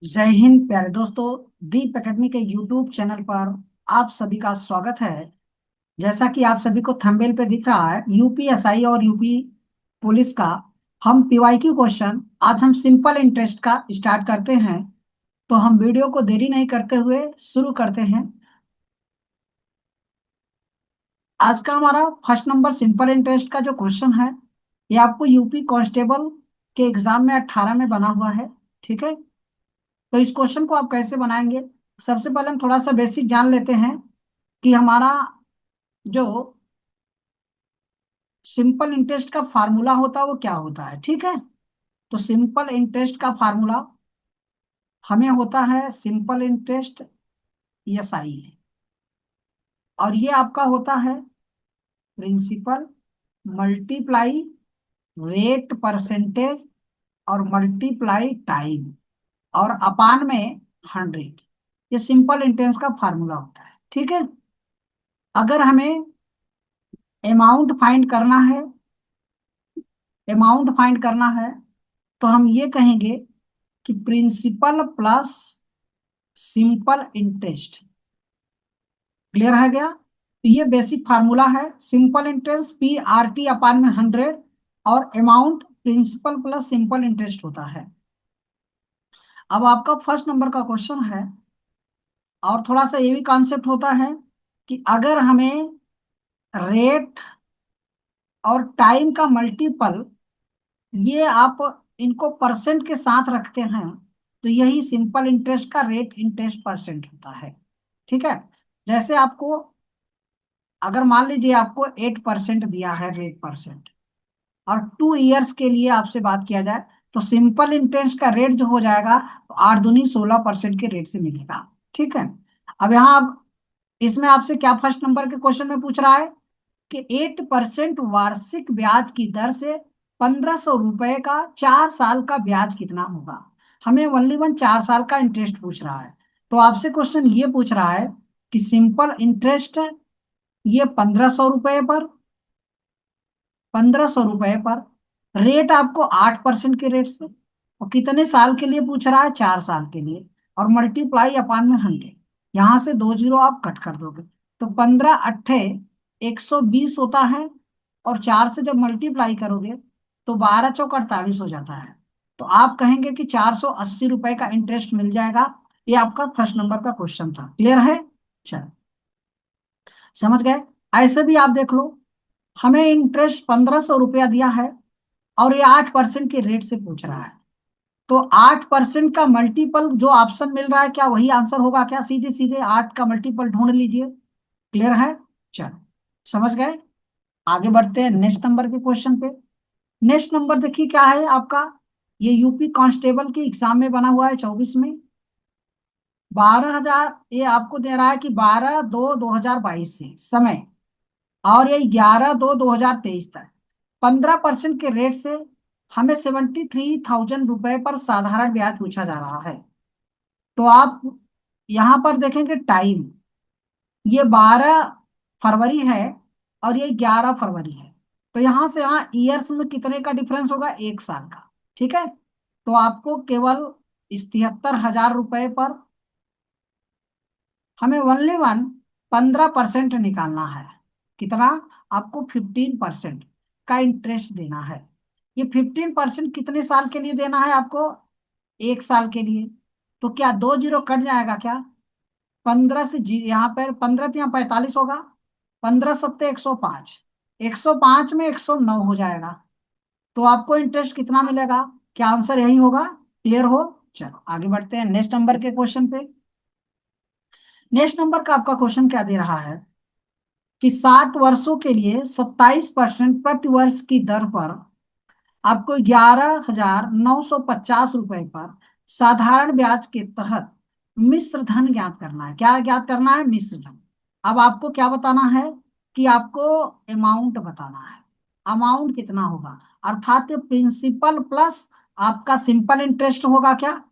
जय हिंद प्यारे दोस्तों। दीप एकेडमी के यूट्यूब चैनल पर आप सभी का स्वागत है। जैसा कि आप सभी को थंबनेल पे दिख रहा है, यूपीएसआई और यूपी पुलिस का हम पीवाईक्यू क्वेश्चन आज हम सिंपल इंटरेस्ट का स्टार्ट करते हैं। तो हम वीडियो को देरी नहीं करते हुए शुरू करते हैं। आज का हमारा फर्स्ट नंबर सिंपल इंटरेस्ट का जो क्वेश्चन है, ये आपको यूपी कांस्टेबल के एग्जाम में 18 में बना हुआ है। ठीक है, तो इस क्वेश्चन को आप कैसे बनाएंगे? सबसे पहले हम थोड़ा सा बेसिक जान लेते हैं कि हमारा जो सिंपल इंटरेस्ट का फार्मूला होता है वो क्या होता है। ठीक है, तो सिंपल इंटरेस्ट का फार्मूला हमें होता है सिंपल इंटरेस्ट एसआई, और ये आपका होता है प्रिंसिपल मल्टीप्लाई रेट परसेंटेज और मल्टीप्लाई टाइम और अपान में 100। ये सिंपल इंटरेस्ट का फार्मूला होता है। ठीक है, अगर हमें अमाउंट फाइंड करना है, तो हम ये कहेंगे कि principal plus simple interest. Clear है गया? तो ये बेसिक फार्मूला है। Simple interest P R T upon में 100 और amount principal plus simple interest होता है। अब आपका फर्स्ट नंबर का क्वेश्चन है, और थोड़ा सा ये भी कॉन्सेप्ट होता है कि अगर हमें रेट और टाइम का मल्टीपल, ये आप इनको परसेंट के साथ रखते हैं, तो यही सिंपल इंटरेस्ट का रेट इंटरेस्ट परसेंट होता है। ठीक है, जैसे आपको अगर मान लीजिए आपको 8% दिया है रेट परसेंट, और 2 इयर्स के लिए आपसे बात किया जाए, तो सिंपल इंटरेस्ट का रेट जो हो जाएगा, तो 8 दूनी 16% के रेट से मिलेगा। ठीक है, अब यहाँ आप इसमें आपसे क्या फर्स्ट नंबर के क्वेश्चन में पूछ रहा है कि 8% वार्षिक ब्याज की दर से 1500 रुपए का 4 साल का ब्याज कितना होगा। हमें ओनली वन 4 साल का इंटरेस्ट पूछ रहा है। तो आपसे क्वेश्चन ये पूछ रहा है कि सिंपल इंटरेस्ट ये 1500 रुपए पर रेट आपको 8% के रेट से, और कितने साल के लिए पूछ रहा है? 4 साल के लिए, और मल्टीप्लाई अपान में 100। यहां से 2 जीरो आप कट कर दोगे, तो 15 अट्ठे 120 होता है, और 4 से जब मल्टीप्लाई करोगे तो 12 चौक 48 हो जाता है। तो आप कहेंगे कि 480 रुपए का इंटरेस्ट मिल जाएगा। ये आपका फर्स्ट नंबर का क्वेश्चन था। क्लियर है? चलो, समझ गए? ऐसे भी आप देख लो, हमें इंटरेस्ट 1500 रुपया दिया है, और ये 8% के रेट से पूछ रहा है। तो 8% का मल्टीपल जो ऑप्शन मिल रहा है, क्या वही आंसर होगा? क्या सीधे सीधे 8 का मल्टीपल ढूंढ लीजिए। क्लियर है? चलो, समझ गए? आगे बढ़ते हैं नेक्स्ट नंबर के क्वेश्चन पे। नेक्स्ट नंबर देखिए क्या है आपका। ये यूपी कांस्टेबल के एग्जाम में बना हुआ है 24 में। 12,000 ये आपको दे रहा है कि 12/2/2022 से समय, और ये 11/2/2023 तक 15% के रेट से हमें 73,000 रुपए पर साधारण ब्याज पूछा जा रहा है। तो आप यहाँ पर देखेंगे टाइम, ये 12 फरवरी है और ये 11 फरवरी है। तो यहाँ से यहाँ ईयर्स में कितने का डिफरेंस होगा? 1 साल का। ठीक है, तो आपको केवल इस 73,000 रुपए पर हमें ओनली वन 15% निकालना है। कितना? आपको 15% का इंटरेस्ट देना है। ये 15% कितने साल के लिए देना है आपको? 1 साल के लिए। तो क्या 2 जीरो कट जाएगा क्या? 15 से जी, यहाँ पर 15 तो यहाँ 45 होगा। 15 सत्ते 105, 105 में 109 हो जाएगा। तो आपको इंटरेस्ट कितना मिलेगा? क्या आंसर यही होगा? क्लियर हो? चलो आगे बढ़ते हैं नेक्स्ट नंबर के क्वेश्चन पे। नेक्स्ट नंबर का आपका क्वेश्चन क्या दे रहा है कि 7 वर्षों के लिए 27% प्रति वर्ष की दर पर आपको 11,950 रुपए पर साधारण ब्याज के तहत मिश्र धन ज्ञात करना है। क्या ज्ञात करना है? मिश्र धन। अब आपको क्या बताना है कि आपको अमाउंट बताना है। अमाउंट कितना होगा? अर्थात प्रिंसिपल प्लस आपका सिंपल इंटरेस्ट होगा। क्या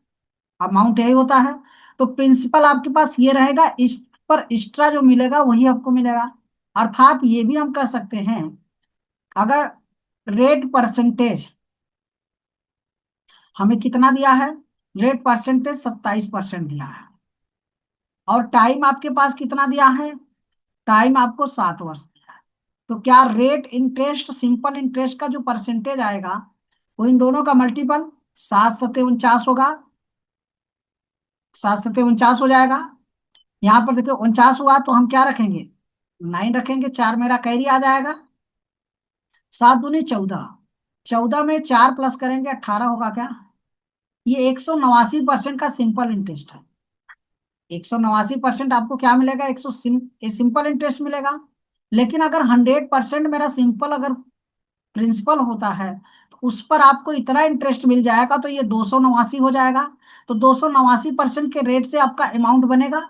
अमाउंट यही होता है? तो प्रिंसिपल आपके पास ये रहेगा, इस पर एक्स्ट्रा जो मिलेगा वही आपको मिलेगा। अर्थात ये भी हम कह सकते हैं, अगर रेट परसेंटेज हमें कितना दिया है, रेट परसेंटेज 27% दिया है, और टाइम आपके पास कितना दिया है, टाइम आपको 7 वर्ष दिया है। तो क्या रेट इंटरेस्ट सिंपल इंटरेस्ट का जो परसेंटेज आएगा वो इन दोनों का मल्टीपल 7 सत्ते 49 होगा, 7 सत्ते 49 हो जाएगा। यहाँ पर देखिए 49 हुआ तो हम क्या रखेंगे, 9 रखेंगे, 4 मेरा कैरी आ जाएगा, 7 दूनी 14, 14 में 4 प्लस करेंगे 18 होगा क्या। ये 189% का सिंपल इंटरेस्ट है। 189% आपको क्या मिलेगा, सिंपल इंटरेस्ट मिलेगा। लेकिन अगर 100% मेरा सिंपल अगर प्रिंसिपल होता है तो उस पर आपको इतना इंटरेस्ट मिल जाएगा, तो ये 289 हो जाएगा। तो 289% के रेट से आपका अमाउंट बनेगा।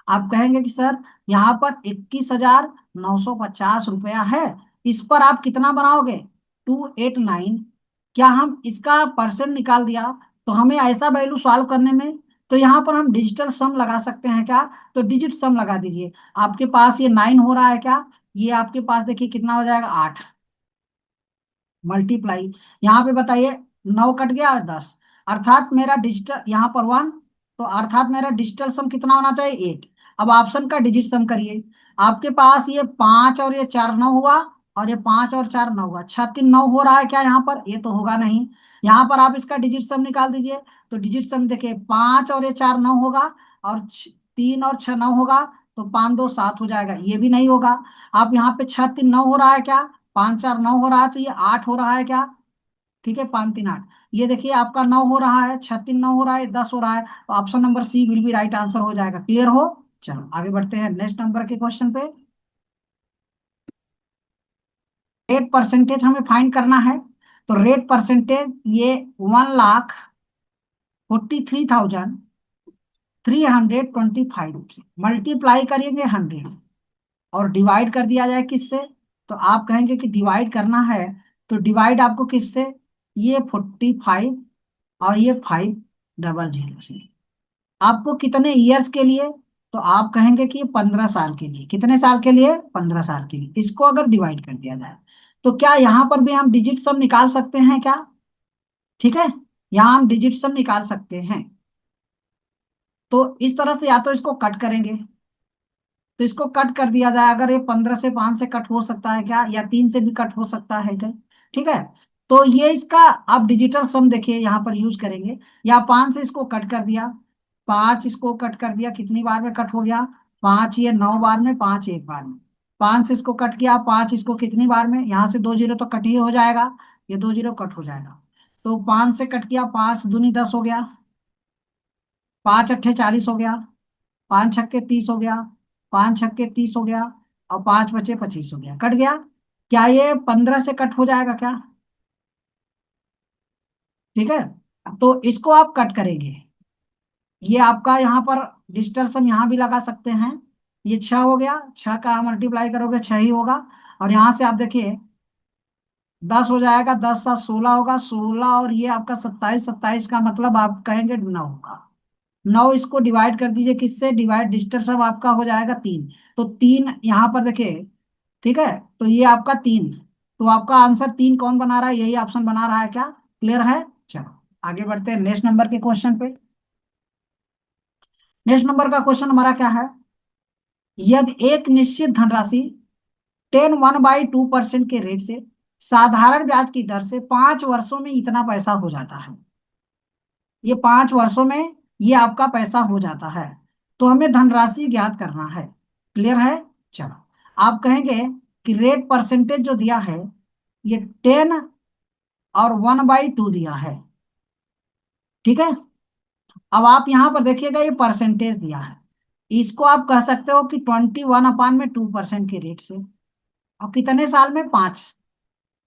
आप कहेंगे कि सर यहाँ पर 21,950 रुपया है, इस पर आप कितना बनाओगे, 289। क्या हम इसका परसेंट निकाल दिया तो हमें ऐसा वैल्यू सॉल्व करने में, तो यहाँ पर हम डिजिटल सम लगा सकते हैं क्या, तो डिजिट सम लगा दीजिए। आपके पास ये 9 हो रहा है क्या, ये आपके पास देखिए कितना हो जाएगा 8, मल्टीप्लाई, यहाँ पे बताइए 9 कट गया 10, अर्थात मेरा डिजिटल यहाँ पर 1, तो अर्थात मेरा डिजिटल सम कितना होना चाहिए 8। अब ऑप्शन का डिजिट सम करिए, आपके पास ये 5 और ये 4 9 हुआ, और ये 5 और 4 9 हुआ, 6 3 9 हो रहा है क्या यहाँ पर, ये तो होगा नहीं। यहाँ पर आप इसका डिजिट सम निकाल दीजिए, तो डिजिट सम देखिए 5 और ये 4 9 होगा, और 3 और 6 9 होगा, तो 5 2 7 हो जाएगा, ये भी नहीं होगा। आप यहाँ पे 6 3 9 हो रहा है क्या, 5 4 9 हो रहा है, तो ये 8 हो रहा है क्या, ठीक है 5 3 8, ये देखिए आपका 9 हो रहा है, 6 3 9 हो रहा है, 10 हो रहा है, तो option number C will be right answer हो जाएगा। क्लियर हो, चलो आगे बढ़ते हैं नेक्स्ट नंबर के क्वेश्चन पे। रेट परसेंटेज हमें फाइंड करना है, तो रेट परसेंटेज ये 1,43,325 मल्टीप्लाई करेंगे 100 और डिवाइड कर दिया जाए किससे, तो आप कहेंगे कि डिवाइड करना है, तो डिवाइड आपको किससे, ये 45 और ये 500 से। आपको कितने ईयर्स के लिए, तो आप कहेंगे कि ये 15 साल के लिए, कितने साल के लिए, 15 साल के लिए। इसको अगर डिवाइड कर दिया जाए तो क्या यहाँ पर भी हम डिजिट सम निकाल सकते हैं क्या, ठीक है, यहाँ हम डिजिट सम निकाल सकते हैं। तो इस तरह से या तो इसको कट करेंगे, तो इसको कट कर दिया जाए, अगर ये 15 से 5 से कट हो सकता है क्या, या 3 से भी कट हो सकता है क्या? ठीक है, तो ये इसका आप डिजिटल सम देखिए यहाँ पर यूज करेंगे, या 5 से इसको कट कर दिया, 5 इसको कट कर दिया, कितनी बार में कट हो गया, 5 ये 9 बार में, 5 एक बार में, 5 से इसको कट किया, 5 इसको कितनी बार में, यहाँ से 2 जीरो तो कट ही हो जाएगा, ये 2 जीरो कट हो जाएगा, तो 5 से कट किया, 5 दूनी 10 हो गया, 5 अट्ठे 40 हो गया, 5 छक्के 30 हो गया, 5 छक्के 30 हो गया, और 5 बचे 25 हो गया, कट गया। क्या ये 15 से कट हो जाएगा क्या, ठीक है, तो इसको आप कट करेंगे, ये आपका यहाँ पर डिजिटल सम यहाँ भी लगा सकते हैं, ये 6 हो गया, 6 का मल्टीप्लाई करोगे 6 ही होगा, और यहाँ से आप देखिए 10 हो जाएगा, 10 7 16 होगा, 16 और ये आपका 27, 27 का मतलब आप कहेंगे 9 होगा। 9 इसको डिवाइड कर दीजिए किससे, डिवाइड डिजिटल सम आपका हो जाएगा 3, तो 3 यहाँ पर देखिए, ठीक है, तो ये आपका 3, तो आपका आंसर 3 कौन बना रहा है, यही ऑप्शन बना रहा है क्या, क्लियर है। चलो आगे बढ़ते हैं नेक्स्ट नंबर के क्वेश्चन पे। नेक्स्ट नंबर का क्वेश्चन हमारा क्या है, यदि एक निश्चित धनराशि 10 1/2% के रेट से साधारण ब्याज की दर से 5 वर्षों में इतना पैसा हो जाता है, ये 5 वर्षों में ये आपका पैसा हो जाता है, तो हमें धनराशि ज्ञात करना है। क्लियर है, चलो आप कहेंगे कि रेट परसेंटेज जो दिया है ये 10 और 1/2 दिया है, ठीक है। अब आप यहाँ पर देखिएगा ये परसेंटेज दिया है, इसको आप कह सकते हो कि 21/2% के रेट से, और कितने साल में, 5,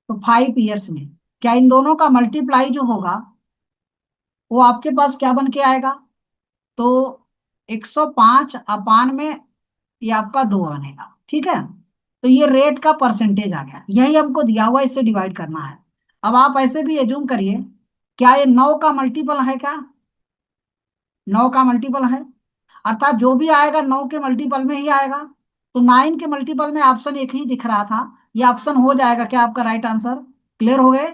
तो 5 ईयर्स में। क्या इन दोनों का मल्टीप्लाई जो होगा वो आपके पास क्या बन के आएगा, तो 105 में ये आपका 2 बनेगा, ठीक है। तो ये रेट का परसेंटेज आ गया, यही हमको दिया हुआ है, इससे डिवाइड करना है। अब आप ऐसे भी एज्यूम करिए, क्या ये 9 का मल्टीपल है क्या, 9 का मल्टीपल है, अर्थात जो भी आएगा 9 के मल्टीपल में ही आएगा, तो 9 के मल्टीपल में ऑप्शन एक ही दिख रहा था, ये ऑप्शन हो जाएगा क्या आपका राइट आंसर। क्लियर हो गए,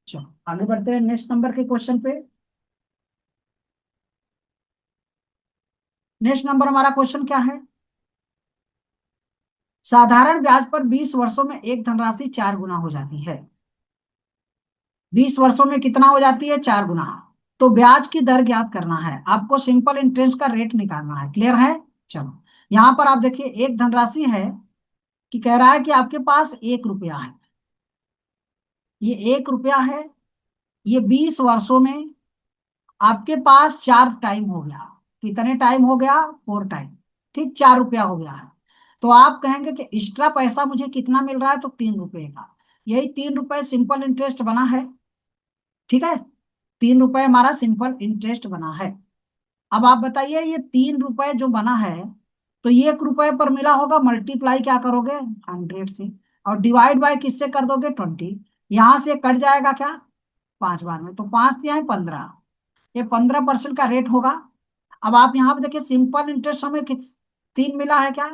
चलो आगे बढ़ते हैं नेक्स्ट नंबर के क्वेश्चन पे। नेक्स्ट नंबर हमारा क्वेश्चन क्या है? साधारण ब्याज पर 20 वर्षों में एक धनराशि 4 गुना हो जाती है। 20 वर्षों में कितना हो जाती है? 4 गुना। तो ब्याज की दर ज्ञात करना है आपको, सिंपल इंटरेस्ट का रेट निकालना है। क्लियर है? चलो, यहां पर आप देखिए एक धनराशि है कि कह रहा है कि आपके पास 1 रुपया है। ये 1 रुपया है। ये 20 वर्षों में आपके पास 4 टाइम हो गया। कितने टाइम हो गया? 4 टाइम। ठीक, 4 रुपया हो गया है। तो आप कहेंगे कि एक्स्ट्रा पैसा मुझे कितना मिल रहा है? तो 3 रुपए का। यही 3 रुपए सिंपल इंटरेस्ट बना है। ठीक है, 3 रुपए हमारा सिंपल इंटरेस्ट बना है। अब आप बताइए ये 3 रुपए जो बना है, तो ये 1 रुपए पर मिला होगा, मल्टीप्लाई क्या करोगे? 100 से। और डिवाइड बाय किससे कर दोगे? 20। यहां से कट जाएगा क्या? 5 बार में, तो 5 या 15। ये 15% का रेट होगा। अब आप यहाँ पे देखिए सिंपल इंटरेस्ट हमें 3 मिला है क्या?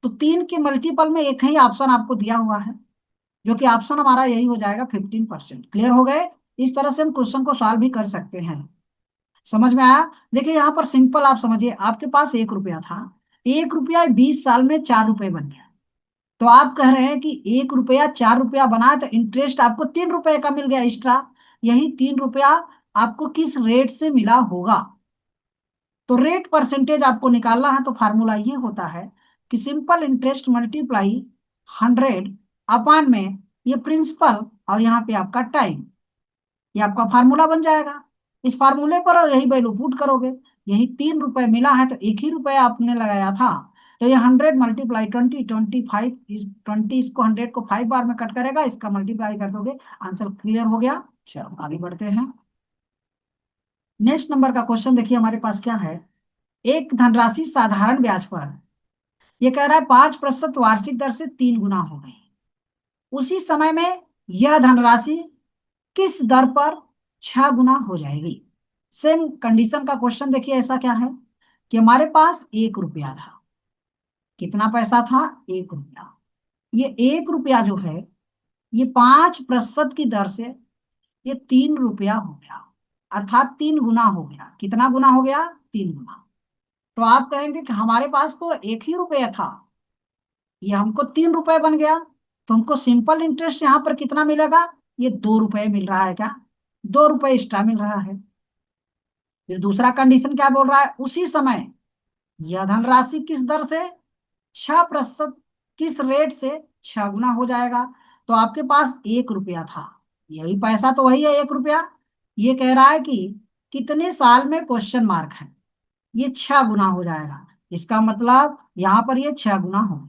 तो 3 के मल्टीपल में एक ही ऑप्शन आपको दिया हुआ है, जो कि ऑप्शन हमारा यही हो जाएगा, 15%। क्लियर हो गए? इस तरह से हम क्वेश्चन को सॉल्व भी कर सकते हैं। समझ में आया? देखिए यहाँ पर सिंपल आप समझिए, आपके पास 1 रुपया था। 1 रुपया 20 साल में 4 रुपए बन गया। तो आप कह रहे हैं कि 1 रुपया 4 रुपया बना है, तो इंटरेस्ट आपको 3 रुपए का मिल गया एक्स्ट्रा। यही 3 रुपया आपको किस रेट से मिला होगा? तो रेट परसेंटेज आपको निकालना है, तो फार्मूला ये होता है कि सिंपल इंटरेस्ट मल्टीप्लाई 100 अपान में ये प्रिंसिपल, और यहाँ पे आपका टाइम। ये आपका फार्मूला बन जाएगा। इस फार्मूले पर यही वैल्यू पुट करोगे। यही 3 रुपए मिला है, तो एक ही रुपया आपने लगाया था। तो ये 100 × 20, 25 इस 20, इसको 100 को 5 बार में कट करेगा, इसका मल्टीप्लाई कर दोगे, आंसर क्लियर हो गया। चलो आगे बढ़ते हैं। नेक्स्ट नंबर का क्वेश्चन देखिए हमारे पास क्या है। एक धनराशि साधारण ब्याज पर, ये कह रहा है 5% वार्षिक दर से 3 गुना हो गई। उसी समय में यह धनराशि किस दर पर 6 गुना हो जाएगी? सेम कंडीशन का क्वेश्चन देखिए, ऐसा क्या है कि हमारे पास 1 रुपया था। कितना पैसा था? 1 रुपया। ये 1 रुपया जो है, ये 5% की दर से ये 3 रुपया हो गया, अर्थात 3 गुना हो गया। कितना गुना हो गया? 3 गुना। तो आप कहेंगे कि हमारे पास तो 1 ही रुपया था, ये हमको 3 रुपए बन गया। तो हमको सिंपल इंटरेस्ट यहाँ पर कितना मिलेगा? ये 2 रुपए मिल रहा है क्या? 2 रुपए एक्स्ट्रा मिल रहा है। फिर दूसरा कंडीशन क्या बोल रहा है? उसी समय यह धनराशि किस दर से? 6% किस रेट से 6 गुना हो जाएगा। तो आपके पास 1 रुपया था, यही पैसा तो वही है 1 रुपया। ये कह रहा है कि कितने साल में, क्वेश्चन मार्क है, ये 6 गुना हो जाएगा। इसका मतलब यहाँ पर ये 6 गुना हो।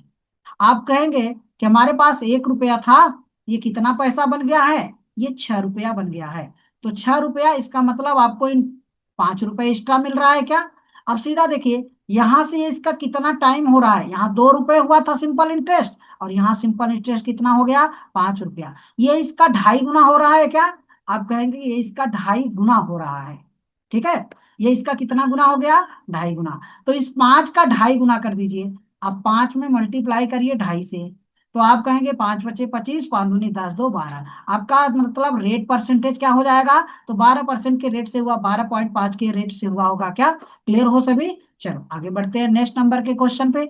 आप कहेंगे कि हमारे पास 1 रुपया था, ये कितना पैसा बन गया है? ये 6 रुपया बन गया है। तो 6 रुपया, इसका मतलब आपको इन 5 रुपए एक्स्ट्रा मिल रहा है क्या? अब सीधा देखिए, यहां से ये इसका कितना टाइम हो रहा है? यहाँ 2 रुपए हुआ था सिंपल इंटरेस्ट, और यहाँ सिंपल इंटरेस्ट कितना हो गया? 5 रुपया। ये इसका 2.5 गुना हो रहा है क्या? आप कहेंगे ये इसका 2.5 गुना हो रहा है। ठीक है, ये इसका कितना गुना हो गया? 2.5 गुना। तो इस 5 का 2.5 गुना कर दीजिए। अब 5 में मल्टीप्लाई करिए 2.5 से, तो आप कहेंगे 5 × 5 = 25, 5 × 2 = 10, 2 12। आपका मतलब रेट परसेंटेज क्या हो जाएगा? तो 12% के रेट से हुआ, 12.5 के रेट से हुआ होगा क्या? क्लियर हो सभी? चलो आगे बढ़ते हैं नेक्स्ट नंबर के क्वेश्चन पे।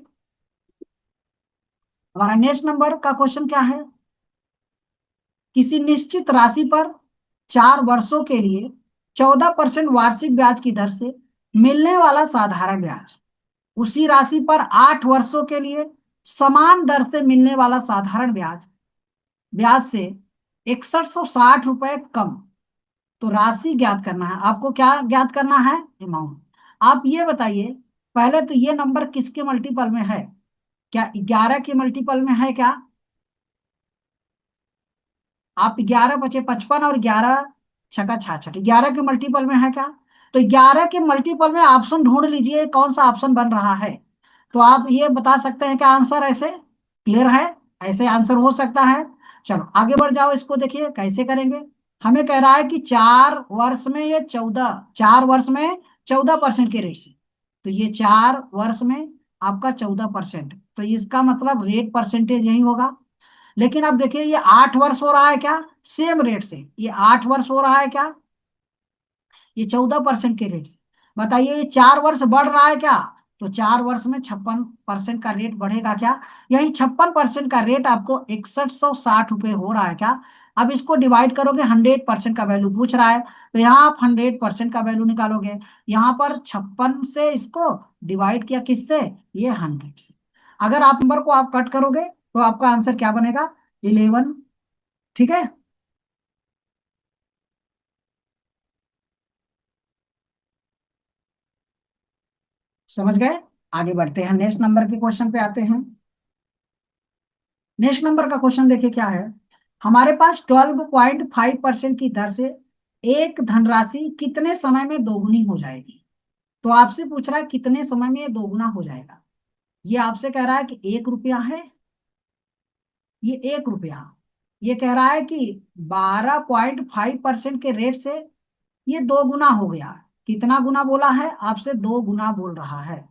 हमारा नेक्स्ट नंबर का क्वेश्चन क्या है? किसी निश्चित राशि पर 4 वर्षों के लिए 14% वार्षिक ब्याज की दर से मिलने वाला साधारण ब्याज, उसी राशि पर 8 वर्षों के लिए समान दर से मिलने वाला साधारण ब्याज, ब्याज से 6160 रुपए कम। तो राशि ज्ञात करना है आपको। क्या ज्ञात करना है? अमाउंट। आप ये बताइए, पहले तो ये नंबर किसके मल्टीपल में है? क्या 11 के मल्टीपल में है क्या? आप 11 × 5 = 55 और 11 × 6 = 66, 11 के मल्टीपल में है क्या? तो 11 के मल्टीपल में ऑप्शन ढूंढ लीजिए, कौन सा ऑप्शन बन रहा है। तो आप ये बता सकते हैं क्या आंसर ऐसे? क्लियर है? ऐसे आंसर हो सकता है। चलो आगे बढ़ जाओ, इसको देखिए कैसे करेंगे। हमें कह रहा है कि 4 वर्ष में ये 14% के रेट से, तो ये 4 वर्ष में आपका 14%, तो इसका मतलब रेट परसेंटेज यही होगा। लेकिन अब देखिए ये 8 वर्ष हो रहा है क्या? सेम रेट से ये 8 वर्ष हो रहा है क्या? ये 14% के रेट से। बताइए ये 4 वर्ष बढ़ रहा है क्या? तो 4 वर्ष में 56% का रेट बढ़ेगा क्या? यही 56% का रेट आपको 6160 रुपये हो रहा है क्या? अब इसको डिवाइड करोगे, 100% का वैल्यू पूछ रहा है, तो यहाँ आप 100% का वैल्यू निकालोगे। यहाँ पर 56 से इसको डिवाइड किया किससे? ये 100 से। अगर आप नंबर को आप कट करोगे तो आपका आंसर क्या बनेगा? 11। ठीक है, समझ गए? आगे बढ़ते हैं, नेक्स्ट नंबर के क्वेश्चन पे आते हैं। नेक्स्ट नंबर का क्वेश्चन देखिए क्या है। हमारे पास 12.5% की दर से एक धनराशि कितने समय में दोगुनी हो जाएगी? तो आपसे पूछ रहा है कितने समय में ये दोगुना हो जाएगा। ये आपसे कह रहा है कि 1 रुपया है, ये 1 रुपया। ये कह रहा है कि 12.5% के रेट से ये 2 गुना हो गया। कितना गुना बोला है आपसे? 2 गुना बोल रहा है।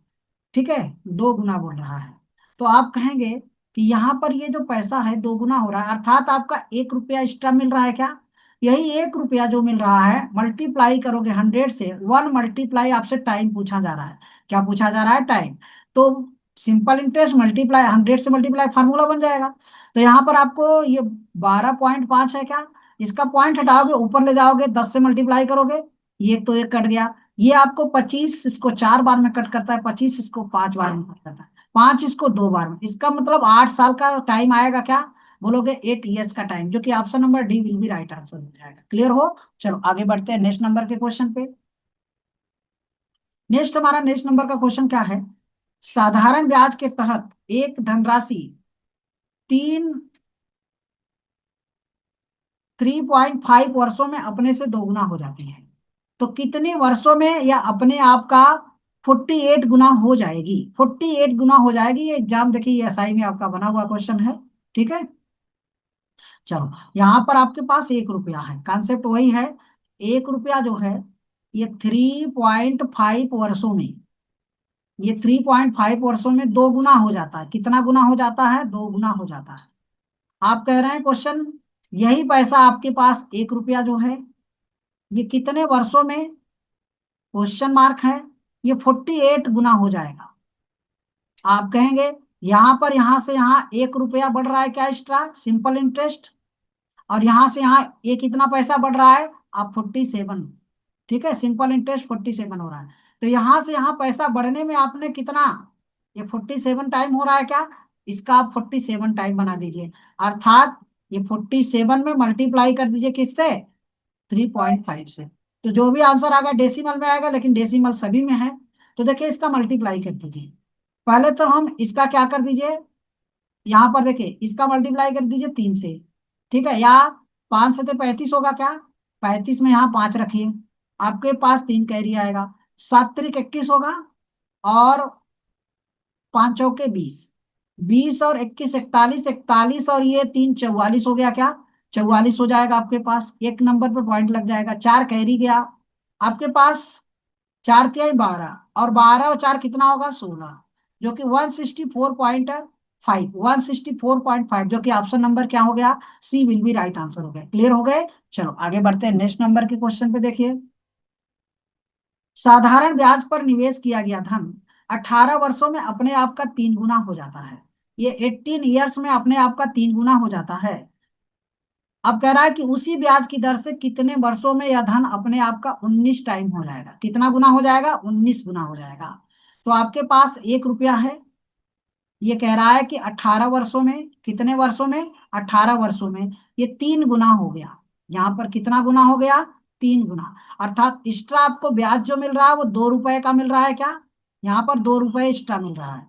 ठीक है, 2 गुना बोल रहा है। तो आप कहेंगे कि यहाँ पर ये जो पैसा है 2 गुना हो रहा है, अर्थात आपका 1 रुपया एक्स्ट्रा मिल रहा है क्या? यही 1 रुपया जो मिल रहा है मल्टीप्लाई करोगे 100 से, 1 मल्टीप्लाई आपसे टाइम पूछा जा रहा है। क्या पूछा जा रहा है? टाइम। तो सिंपल इंटरेस्ट मल्टीप्लाई 100 से मल्टीप्लाई फार्मूला बन जाएगा। तो यहाँ पर आपको ये 12.5 है क्या? इसका पॉइंट हटाओगे, ऊपर ले जाओगे, 10 से मल्टीप्लाई करोगे, ये तो एक कट गया। ये आपको 25 इसको 4 बार में कट करता है, 25 इसको 5 बार में कट करता है, 5 इसको 2 बार में। इसका मतलब 8 साल का टाइम आएगा क्या? बोलोगे 8 ईयर्स का टाइम, जो कि option number D will be right answer हो जाएगा। क्लियर हो? चलो आगे बढ़ते हैं नेक्स्ट नंबर के क्वेश्चन पे। नेक्स्ट नंबर का क्वेश्चन क्या है? साधारण ब्याज के तहत एक धनराशि तीन 3.5 वर्षों में अपने से दोगुना हो जाती है, तो कितने वर्षों में यह अपने आप का 48 गुना हो जाएगी? 48 गुना हो जाएगी। ये एग्जाम देखिए, ये एसआई में आपका बना हुआ क्वेश्चन है। ठीक है, चलो यहाँ पर आपके पास 1 रुपया है, कॉन्सेप्ट वही है। 1 रुपया जो है ये 3.5 वर्षों में, ये 3.5 वर्षों में 2 गुना हो जाता है। कितना गुना हो जाता है? 2 गुना हो जाता है। आप कह रहे हैं क्वेश्चन, यही पैसा आपके पास 1 रुपया जो है ये कितने वर्षों में, क्वेश्चन मार्क है, ये 48 गुना हो जाएगा। आप कहेंगे यहां पर, यहां से यहाँ 1 रुपया बढ़ रहा है क्या? Extra simple interest. और यहां से यहाँ ये कितना पैसा बढ़ रहा है? आप 47। ठीक है, सिंपल इंटरेस्ट 47 हो रहा है। तो यहां से यहाँ पैसा बढ़ने में आपने कितना, ये 47 टाइम हो रहा है क्या? इसका आप 47 टाइम बना दीजिए, अर्थात ये 47 में मल्टीप्लाई कर दीजिए किससे? 3.5 से। तो जो भी आंसर आएगा डेसिमल में आएगा, लेकिन डेसिमल सभी में है। तो देखिए इसका मल्टीप्लाई कर दीजिए। पहले तो हम इसका क्या कर दीजिए, यहाँ पर देखिए इसका मल्टीप्लाई कर दीजिए 3 से। ठीक है, या 5 से 35 होगा क्या? 35 में यहाँ 5 रखिए, आपके पास 3 कैरी आएगा। 7 त्रिक 21 होगा, और 5 चौके 20, 20 और 21 41, 41 और ये 3 44 हो गया क्या? 44 हो जाएगा आपके पास, एक नंबर पे पॉइंट लग जाएगा। 4 कैरी गया आपके पास, 4 तिहाई 12, और 12 और 4 कितना होगा? 16, जो कि 164.5, जो कि ऑप्शन नंबर क्या हो गया? सी विल बी राइट आंसर हो गया। क्लियर हो गए? चलो आगे बढ़ते हैं नेक्स्ट नंबर के क्वेश्चन पे। देखिए, साधारण ब्याज पर निवेश किया गया धन 18 वर्षों में अपने आप का 3 गुना हो जाता है। ये 18 ईयर्स में अपने आप का 3 गुना हो जाता है। अब कह रहा है कि उसी ब्याज की दर से कितने वर्षों में यह धन अपने आप का 19 टाइम हो जाएगा? कितना गुना हो जाएगा? 19 गुना हो जाएगा। तो आपके पास 1 रुपया है, ये कह रहा है कि 18 वर्षों में, कितने वर्षों में? 18 वर्षों में ये 3 गुना हो गया। यहाँ पर कितना गुना हो गया? 3 गुना। अर्थात एक्स्ट्रा आपको ब्याज जो मिल रहा है वो 2 रुपए का मिल रहा है क्या? यहाँ पर 2 रुपए एक्स्ट्रा मिल रहा है।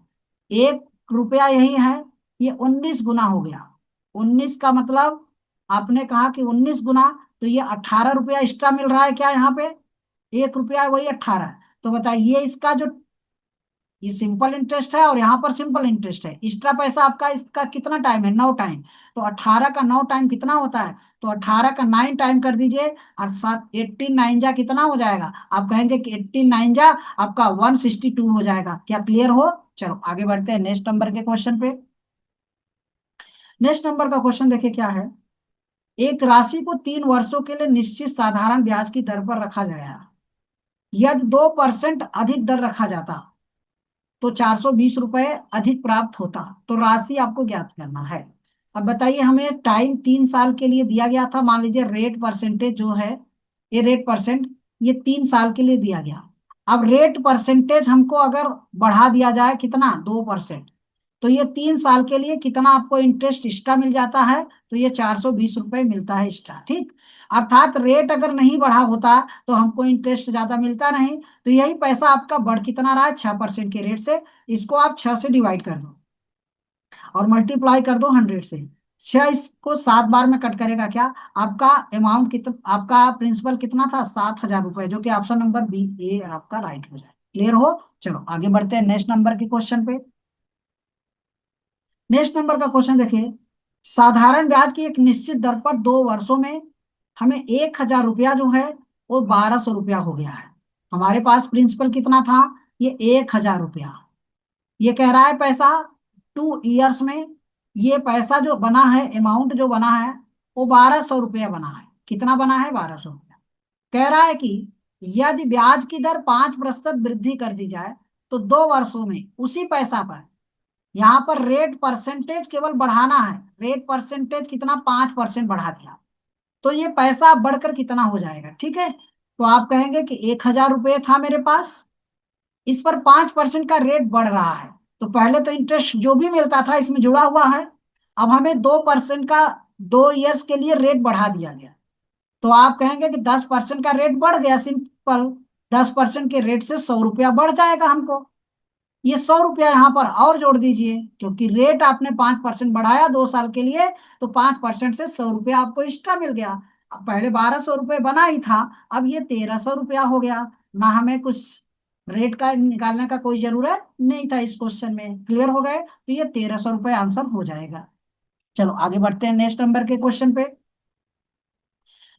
1 रुपया यही है, ये 19 गुना हो गया। 19 का मतलब आपने कहा कि 19 गुना, तो ये 18 रुपया एक्स्ट्रा मिल रहा है क्या? यहाँ पे 1 रुपया वही 18। तो बताइए इसका जो, ये सिंपल इंटरेस्ट है और यहाँ पर सिंपल इंटरेस्ट है, एक्स्ट्रा पैसा आपका, इसका कितना टाइम है? 9 टाइम। तो 18 का 9 टाइम कितना होता है? तो 18 का 9 टाइम कर दीजिए, और साथ 18 9 जा कितना हो जाएगा? आप कहेंगे कि 18 9 जा आपका 162 हो जाएगा। क्या क्लियर हो? चलो आगे बढ़ते हैं नेक्स्ट नंबर के क्वेश्चन पे। नेक्स्ट नंबर का क्वेश्चन देखिए क्या है। एक राशि को 3 वर्षों के लिए निश्चित साधारण ब्याज की दर पर रखा गया, यदि 2% अधिक दर रखा जाता तो 420 रुपए अधिक प्राप्त होता। तो राशि आपको ज्ञात करना है। अब बताइए, हमें टाइम 3 साल के लिए दिया गया था। मान लीजिए रेट परसेंटेज जो है, ये रेट परसेंट, ये 3 साल के लिए दिया गया। अब रेट परसेंटेज हमको अगर बढ़ा दिया जाए, कितना, 2%, तो ये 3 साल के लिए कितना आपको इंटरेस्ट एक्स्ट्रा मिल जाता है? तो ये 420 रुपये मिलता है एक्स्ट्रा, ठीक। अर्थात रेट अगर नहीं बढ़ा होता तो हमको इंटरेस्ट ज्यादा मिलता नहीं। तो यही पैसा आपका बढ़ कितना रहा है? 6% के रेट से। इसको आप 6 से डिवाइड कर दो और मल्टीप्लाई कर दो 100 से। 6 इसको 7 बार में कट करेगा क्या? आपका अमाउंट कितना, आपका प्रिंसिपल कितना था? 7,000 रुपए, जो कि ऑप्शन नंबर बी ए आपका राइट हो जाए। क्लियर हो? चलो आगे बढ़ते हैं नेक्स्ट नंबर के क्वेश्चन पे। नेक्स्ट नंबर का क्वेश्चन देखिए। साधारण ब्याज की एक निश्चित दर पर 2 वर्षों में हमें 1,000 रुपया जो है वो 1,200 रुपया हो गया है। हमारे पास प्रिंसिपल कितना था? ये 1,000 रुपया। ये कह रहा है पैसा 2 ईयर्स में, ये पैसा जो बना है, अमाउंट जो बना है, वो 1,200 रुपया बना है। कितना बना है? 1,200 रुपया। कह रहा है कि यदि ब्याज की दर 5% वृद्धि कर दी जाए तो 2 वर्षों में उसी पैसा पर, यहाँ पर रेट परसेंटेज केवल बढ़ाना है। रेट परसेंटेज कितना? 5% बढ़ा दिया तो ये पैसा बढ़कर कितना हो जाएगा, ठीक है। तो आप कहेंगे कि 1,000 रुपये था मेरे पास, इस पर 5% का रेट बढ़ रहा है, तो पहले तो इंटरेस्ट जो भी मिलता था इसमें जुड़ा हुआ है। अब हमें 2% का, 2 ईयर्स के लिए रेट बढ़ा दिया गया। तो आप कहेंगे कि 10% का रेट बढ़ गया, सिंपल। 10% के रेट से 100 रुपया बढ़ जाएगा हमको। ये 100 रुपया यहाँ पर और जोड़ दीजिए, क्योंकि रेट आपने 5% बढ़ाया 2 साल के लिए, तो 5% से 100 रुपया आपको एक्स्ट्रा मिल गया। अब पहले 1,200 रुपये बना ही था, अब ये 1,300 रुपया हो गया। ना हमें कुछ रेट का निकालने का कोई जरूरत नहीं था इस क्वेश्चन में। क्लियर हो गए? तो ये 1,300 रुपये आंसर हो जाएगा। चलो आगे बढ़ते हैं नेक्स्ट नंबर के क्वेश्चन पे।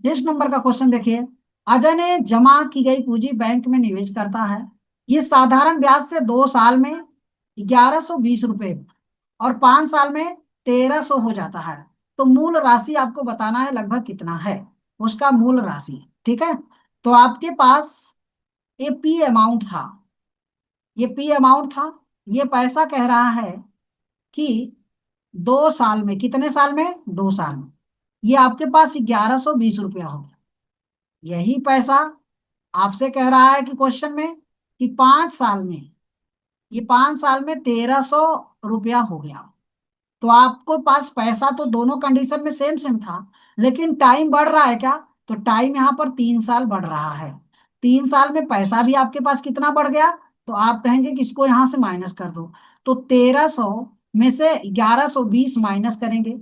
नेक्स्ट नंबर का क्वेश्चन देखिए। अजय ने जमा की गई पूंजी बैंक में निवेश करता है। ये साधारण ब्याज से 2 साल में 1,120 रुपये और 5 साल में 1,300 हो जाता है। तो मूल राशि आपको बताना है लगभग कितना है, उसका मूल राशि, ठीक है। तो आपके पास ये पी अमाउंट था, ये पी अमाउंट था। ये पैसा कह रहा है कि 2 साल में, कितने साल में? 2 साल में ये आपके पास 1,120 रुपया हो गया। यही पैसा आपसे कह रहा है कि क्वेश्चन में कि 5 साल में, ये 5 साल में 1,300 रुपया हो गया। तो आपको पास पैसा तो दोनों कंडीशन में सेम सेम था, लेकिन टाइम बढ़ रहा है क्या? तो टाइम यहाँ पर 3 साल बढ़ रहा है। 3 साल में पैसा भी आपके पास कितना बढ़ गया? तो आप कहेंगे कि इसको यहाँ से माइनस कर दो। तो 1,300 में से 1,120 माइनस करेंगे,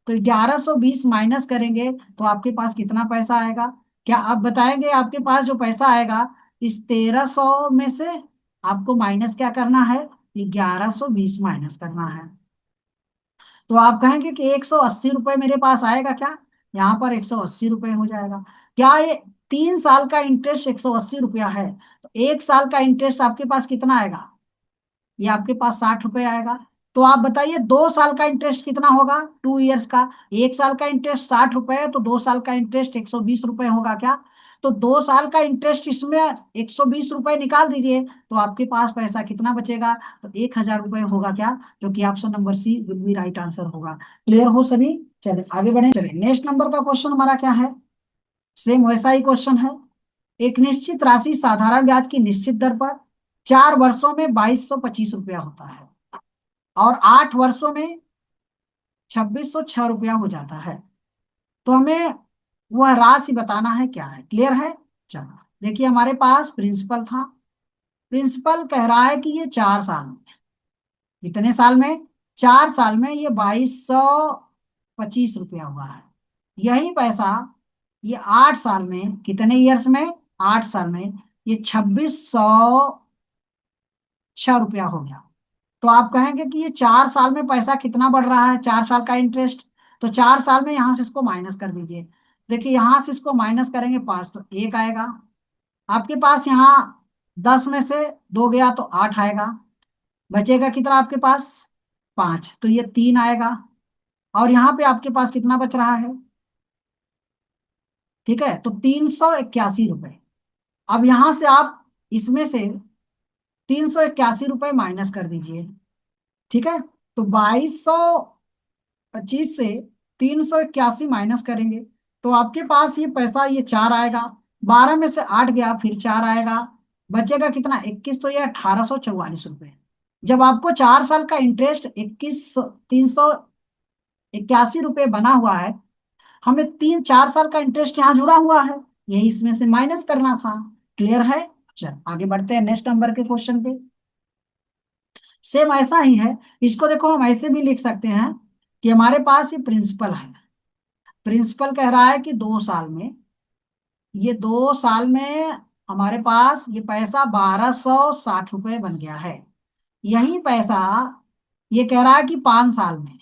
तो 1,120 माइनस करेंगे तो आपके पास कितना पैसा आएगा? क्या आप बताएंगे? आपके पास जो पैसा आएगा इस 1,300 में से आपको माइनस क्या करना है? 1,120 माइनस करना है। तो आप कहेंगे कि 180 रुपये मेरे पास आएगा क्या? यहाँ पर 180 रुपये हो जाएगा। क्या ये 3 साल का इंटरेस्ट 180 रुपया है? तो 1 साल का इंटरेस्ट आपके पास कितना आएगा? ये आपके पास 60 रुपये आएगा। तो आप बताइए 2 साल का इंटरेस्ट कितना होगा? 2 ईयर्स का। 1 साल का इंटरेस्ट 60 रुपये है, तो 2 साल का इंटरेस्ट 120 रुपये होगा क्या? तो 2 साल का इंटरेस्ट इसमें 120 रुपये निकाल दीजिए, तो आपके पास पैसा कितना बचेगा? तो 1,000 रुपये होगा क्या? जो कि option number C will be right answer होगा। क्लियर हो सभी? चलिए आगे बढ़े। चलिए नेक्स्ट नंबर का क्वेश्चन हमारा क्या है? सेम वैसा ही क्वेश्चन है। एक निश्चित राशि साधारण ब्याज की निश्चित दर पर 4 वर्षों में 2,225 रुपया होता है और 8 वर्षों में 2,606 रुपया हो जाता है। तो हमें वह राशि बताना है, क्या है। क्लियर है? चलो देखिए, हमारे पास प्रिंसिपल था। प्रिंसिपल कह रहा है कि ये 4 साल में, कितने साल में? 4 साल में ये 2,225 रुपया हुआ है। यही पैसा ये 8 साल में, कितने ईयर्स में? 8 साल में ये 2,606 रुपया हो गया। तो आप कहेंगे कि ये 4 साल में पैसा कितना बढ़ रहा है? 4 साल का इंटरेस्ट। तो 4 साल में यहां से इसको माइनस कर दीजिए। देखिए यहां से इसको माइनस करेंगे 5 तो 1 आएगा। आपके पास यहाँ 10 में से 2 गया तो 8 आएगा। बचेगा कितना आपके पास? 5, तो ये 3 आएगा। और यहाँ पे आपके पास कितना बच रहा है? ठीक है, तो 381 रुपये। अब यहां से आप इसमें से 381 रुपये माइनस कर दीजिए। ठीक है, तो 2225 से 381 माइनस करेंगे तो आपके पास ये पैसा, ये 4 आएगा। 12 में से 8 गया, फिर 4 आएगा, बचेगा कितना? 21। तो ये 1844 रुपये। जब आपको 4 साल का इंटरेस्ट 381 रुपये बना हुआ है, हमें 4 साल का इंटरेस्ट यहाँ जुड़ा हुआ है, यही इसमें से माइनस करना था। क्लियर है? चल आगे बढ़ते हैं नेक्स्ट नंबर के क्वेश्चन पे। सेम ऐसा ही है। इसको देखो, हम ऐसे भी लिख सकते हैं कि हमारे पास ये प्रिंसिपल है। प्रिंसिपल कह रहा है कि 2 साल में, ये 2 साल में हमारे पास ये पैसा 1260 रुपये बन गया है। यही पैसा ये कह रहा है कि 5 साल में,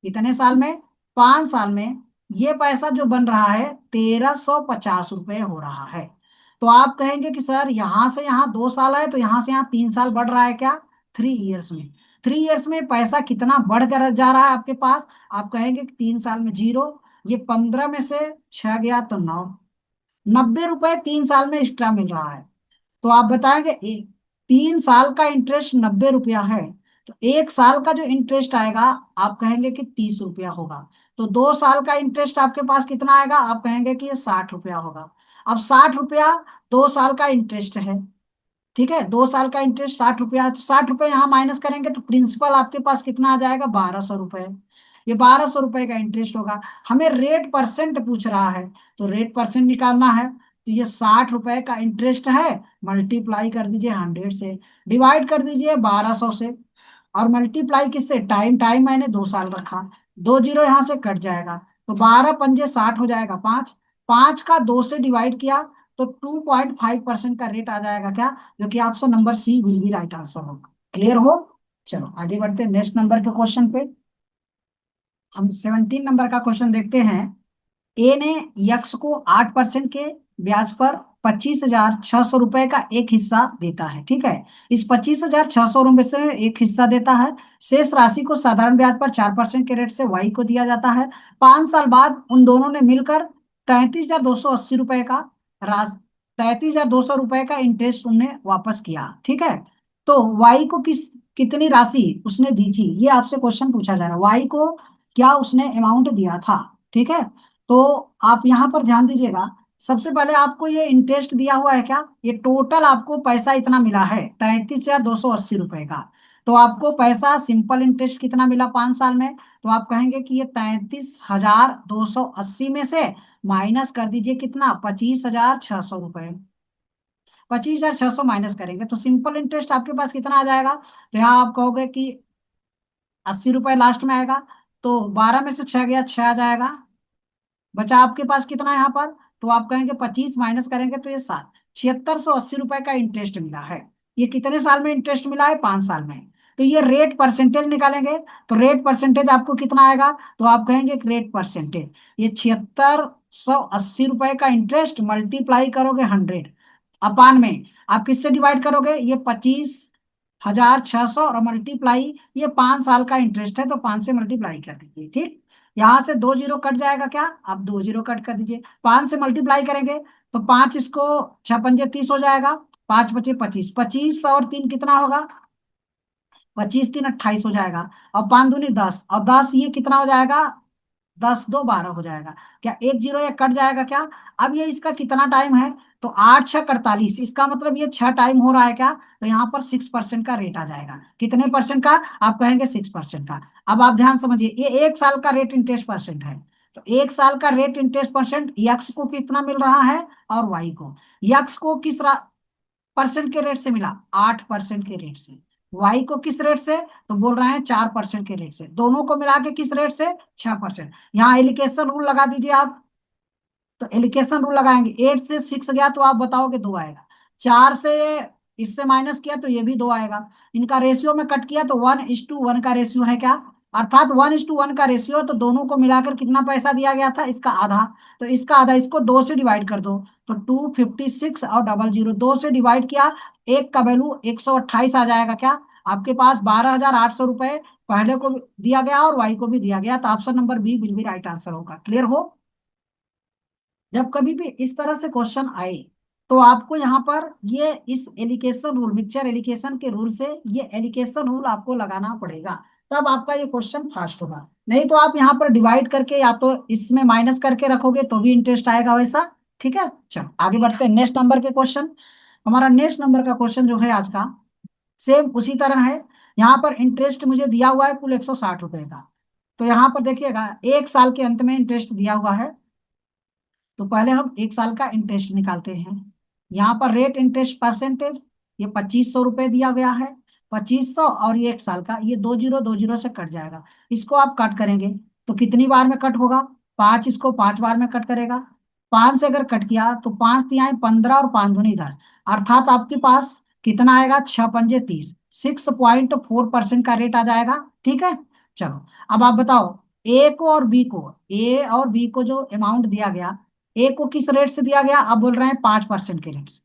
कितने साल में? 5 साल में ये पैसा जो बन रहा है 1350 रुपये हो रहा है। तो आप कहेंगे कि सर यहाँ से यहाँ 2 साल है, तो यहाँ से यहाँ 3 साल बढ़ रहा है क्या? 3 इयर्स में। 3 इयर्स में पैसा कितना बढ़ कर जा रहा है आपके पास? आप कहेंगे कि 3 साल में 0, ये 15 में से 6 गया तो 9, 90 रुपए 3 साल में एक्स्ट्रा मिल रहा है। तो आप बताएंगे 3 साल का इंटरेस्ट 90 रुपया है, तो 1 साल का जो इंटरेस्ट आएगा आप कहेंगे कि 30 रुपया होगा। तो 2 साल का इंटरेस्ट आपके पास कितना आएगा? आप कहेंगे कि ये 60 रुपया होगा। अब 60 रुपया 2 साल का इंटरेस्ट है। ठीक है, 2 साल का इंटरेस्ट 60 रुपया है, तो 60 रुपये यहाँ माइनस करेंगे तो प्रिंसिपल आपके पास कितना आ जाएगा? 1200 रुपये। ये 1200 रुपये का इंटरेस्ट होगा। हमें रेट परसेंट पूछ रहा है, तो रेट परसेंट निकालना है, तो ये 60 रुपये का इंटरेस्ट है, मल्टीप्लाई कर दीजिए 100 से, डिवाइड कर दीजिए 1200 से, और मल्टीप्लाई किससे? टाइम, टाइम मैंने 2 साल रखा, 2 जीरो यहाँ से कट जाएगा, तो 12 पंजे 60 हो जाएगा, 5, 5 का 2 से डिवाइड किया तो 2.5% का रेट आ जाएगा क्या? जो कि option number C will be right answer होगा। क्लियर हो? चलो आगे बढ़ते हैं नेक्स्ट नंबर के क्वेश्चन पे। हम 17 नंबर का क्वेश्चन देखते हैं। ए ने यक्स को 8% के ब्याज पर 25,600 रुपए का एक हिस्सा देता है। ठीक है, इस 25,600 रुपए से एक हिस्सा देता है। शेष राशि को साधारण ब्याज पर 4% के रेट से वाई को दिया जाता है। 5 साल बाद उन दोनों ने मिलकर 33,280 रुपए का राशि, 33,200 रुपए का इंटरेस्ट उन्हें वापस किया। ठीक है, तो वाई को कितनी राशि उसने दी थी, ये आपसे क्वेश्चन पूछा जा रहा है। वाई को क्या उसने अमाउंट दिया था? ठीक है, तो आप यहाँ पर ध्यान दीजिएगा। सबसे पहले आपको ये इंटरेस्ट दिया हुआ है क्या? ये टोटल आपको पैसा इतना मिला है 33,280 रुपए का। तो आपको पैसा सिंपल इंटरेस्ट कितना मिला 5 साल में? तो आप कहेंगे कि ये 33,280 में से माइनस कर दीजिए कितना? 25,600 रुपए। 25,600 माइनस करेंगे तो सिंपल इंटरेस्ट आपके पास कितना आ जाएगा? तो यहाँ आप कहोगे कि 80 रुपए लास्ट में आएगा, तो 12 में से 6 गया, 6 आ जाएगा, बचा आपके पास कितना यहाँ पर? तो आप कहेंगे 25 माइनस करेंगे तो ये 7, 7680 रुपए का इंटरेस्ट मिला है। ये कितने साल में इंटरेस्ट मिला है? 5 साल में। तो ये रेट परसेंटेज निकालेंगे, तो रेट परसेंटेज आपको कितना आएगा? तो आप कहेंगे कि रेट परसेंटेज, ये 7680 रुपए का इंटरेस्ट मल्टीप्लाई करोगे 100 अपान में, आप किससे डिवाइड करोगे? ये 25,600 और मल्टीप्लाई, ये 5 साल का इंटरेस्ट है तो 5 से मल्टीप्लाई कर दीजिए। ठीक, यहां से 2 जीरो कट जाएगा क्या? आप 2 जीरो कट कर दीजिए, 5 से मल्टीप्लाई करेंगे तो 5 इसको 6 पंजे 30 हो जाएगा, 5 बचे 25, 25 और 3 कितना होगा? 25 3 28 हो जाएगा, और 5 दूनी 10, और 10 ये कितना हो जाएगा? 10 2 12 हो जाएगा। क्या 1 जीरो ये कट जाएगा क्या? अब ये इसका कितना टाइम है? तो 8 6 48, इसका मतलब ये 6 टाइम हो रहा है क्या? तो यहाँ पर 6% का रेट आ जाएगा। कितने परसेंट का? आप कहेंगे 6% का। अब आप ध्यान समझिए, ये 1 साल का रेट इंटरेस्ट परसेंट है, तो 1 साल का रेट इंटरेस्ट परसेंट यक्स को कितना मिल रहा है और वाई को? यक्स को किस परसेंट के रेट से मिला? 8% के रेट से। वाई को किस रेट से? तो बोल रहे हैं 4% के रेट से। दोनों को मिला के किस रेट से? 6%। यहाँ एलिकेशन रूल लगा दीजिए आप, तो एलिकेशन रूल लगाएंगे, 8 से 6 गया तो आप बताओगे 2 आएगा, 4 से इससे माइनस किया तो ये भी 2 आएगा, इनका रेशियो में कट किया तो 1:1 का रेशियो है क्या? अर्थात 1:1 का रेशियो, तो दोनों को मिलाकर कितना पैसा दिया गया था? इसका आधा। तो इसका आधा, इसको 2 से डिवाइड कर दो तो 256 और 00, 2 से डिवाइड किया, एक का वैल्यू 128 आ जाएगा क्या? आपके पास 12,800 रुपए पहले को भी दिया गया और वाई को भी दिया गया, तो option number B will be right answer होगा। क्लियर हो? जब कभी भी इस तरह से क्वेश्चन आए तो आपको यहाँ पर ये इस एलिकेशन रूल, मिक्सचर एलिकेशन के रूल से ये एलिकेशन रूल आपको लगाना पड़ेगा, तब आपका ये क्वेश्चन फास्ट होगा। नहीं तो आप यहाँ पर डिवाइड करके या तो इसमें माइनस करके रखोगे तो भी इंटरेस्ट आएगा वैसा। ठीक है, चलो आगे बढ़ते हैं नेक्स्ट नंबर के क्वेश्चन। हमारा नेक्स्ट नंबर का क्वेश्चन जो है आज का, सेम उसी तरह है। यहाँ पर इंटरेस्ट मुझे दिया हुआ है कुल 160 रुपए का। तो यहाँ पर देखिएगा 1 साल के अंत में इंटरेस्ट दिया हुआ है, तो पहले हम 1 साल का इंटरेस्ट निकालते हैं। यहाँ पर रेट इंटरेस्ट परसेंटेज, ये 2500 रुपये दिया गया है। 2500 और ये 1 साल का, ये 20 से कट जाएगा। इसको आप कट करेंगे तो कितनी बार में कट होगा? 5, इसको 5 बार में कट करेगा। 5 से अगर कट किया तो 5 तिहाई 15 और 5 दूनी 10, अर्थात आपके पास कितना आएगा? 6 पंजे 30, 6.4% का रेट आ जाएगा। ठीक है, चलो अब आप बताओ, ए और बी को जो अमाउंट दिया गया, ए को किस रेट से दिया गया? आप बोल रहे हैं 5% के रेट से।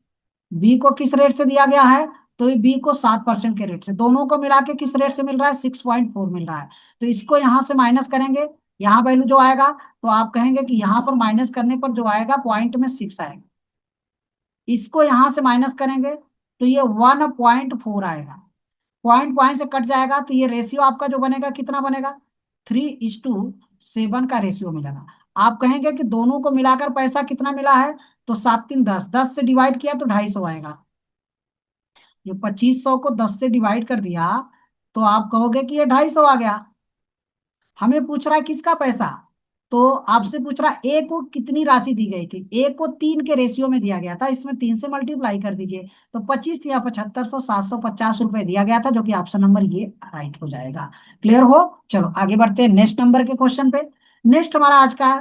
बी को किस रेट से दिया गया है? तो बी को 7% के रेट से। दोनों को मिला के किस रेट से मिल रहा है? 6.4 मिल रहा है। तो इसको यहां से माइनस करेंगे, यहाँ वैल्यू जो आएगा, तो आप कहेंगे कि यहाँ पर माइनस करने पर जो आएगा पॉइंट में 6 आएगा। इसको यहां से माइनस करेंगे तो ये 1.4 आएगा। पॉइंट पॉइंट से कट जाएगा तो ये रेशियो आपका जो बनेगा कितना बनेगा? 3:7 का रेशियो मिलेगा। आप कहेंगे कि दोनों को मिलाकर पैसा कितना मिला है? तो 7×3 = 10, 10 से डिवाइड किया तो 250 आएगा। ये 2500 को 10 से डिवाइड कर दिया तो आप कहोगे कि ये 250 आ गया। हमें पूछ रहा है किसका पैसा? तो आपसे पूछ रहा है ए को कितनी राशि दी गई थी। ए को 3 के रेशियो में दिया गया था, इसमें 3 से मल्टीप्लाई कर दीजिए तो 25 या 7500, 750 रुपए दिया गया था, जो कि ऑप्शन नंबर ये राइट हो जाएगा। क्लियर हो? चलो आगे बढ़ते हैं नेक्स्ट नंबर के क्वेश्चन पे। नेक्स्ट हमारा आज का